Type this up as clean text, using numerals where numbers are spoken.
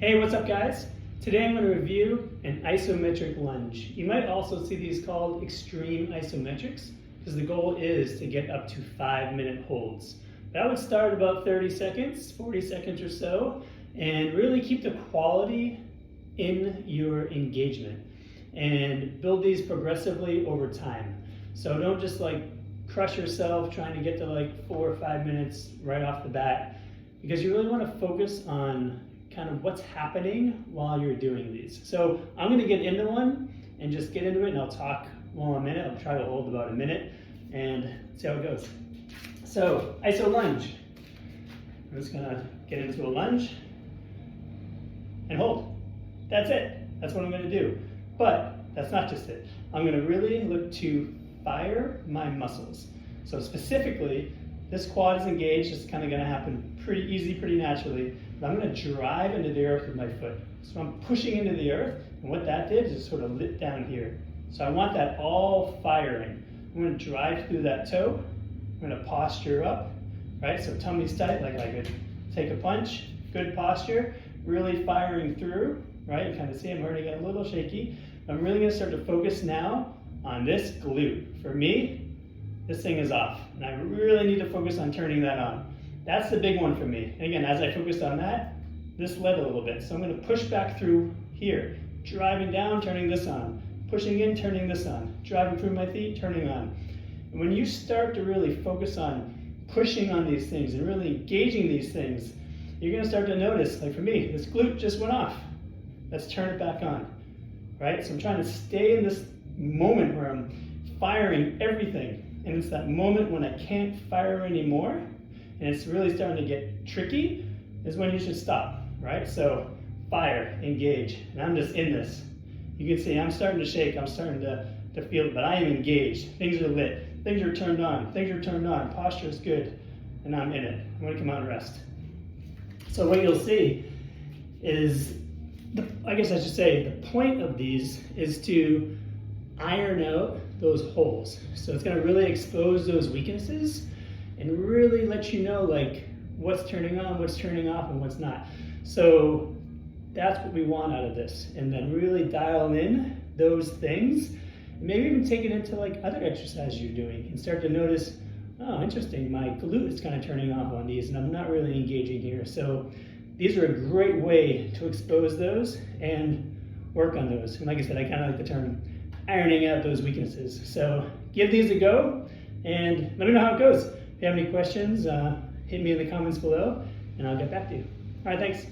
Hey, what's up guys? Today I'm going to review an isometric lunge. You might also see these called extreme isometrics because the goal is to get up to 5-minute holds. But I would start about 30 seconds, 40 seconds or so, and really keep the quality in your engagement and build these progressively over time. So don't just crush yourself trying to get to 4 or 5 minutes right off the bat, because you really want to focus on kind of what's happening while you're doing these. So I'm going to get into one and just get into it, and I'll talk more in a minute. I'll try to hold about a minute and see how it goes. So iso lunge. I'm just going to get into a lunge and hold. That's it. That's what I'm going to do. But that's not just it. I'm going to really look to fire my muscles. So specifically, this quad is engaged. It's kind of going to happen pretty easy, pretty naturally. But I'm going to drive into the earth with my foot. So I'm pushing into the earth, and what that did is sort of lit down here. So I want that all firing. I'm going to drive through that toe. I'm going to posture up, right? So tummy's tight, like I could take a punch. Good posture, really firing through, right? You kind of see I'm already getting a little shaky. I'm really going to start to focus now on this glute. For me, this thing is off, and I really need to focus on turning that on. That's the big one for me. And again, as I focused on that, this led a little bit. So I'm going to push back through here, driving down, turning this on, pushing in, turning this on, driving through my feet, turning on. And when you start to really focus on pushing on these things and really engaging these things, you're going to start to notice, like for me, this glute just went off. Let's turn it back on, right? So I'm trying to stay in this moment where I'm firing everything. And it's that moment when I can't fire anymore, and it's really starting to get tricky, is when you should stop, right? So fire, engage, and I'm just in this. You can see I'm starting to shake, I'm starting to feel it, but I am engaged. Things are lit, things are turned on, posture is good, and I'm in it. I'm gonna come out and rest. So what you'll see is, I guess I should say, the point of these is to iron out those holes. So it's gonna really expose those weaknesses and really let you know what's turning on, what's turning off, and what's not. So that's what we want out of this. And then really dial in those things, and maybe even take it into other exercises you're doing and start to notice, oh, interesting, my glute is kind of turning off on these and I'm not really engaging here. So these are a great way to expose those and work on those. And like I said, I kind of like the term ironing out those weaknesses. So give these a go and let me know how it goes. If you have any questions, hit me in the comments below and I'll get back to you. All right, thanks.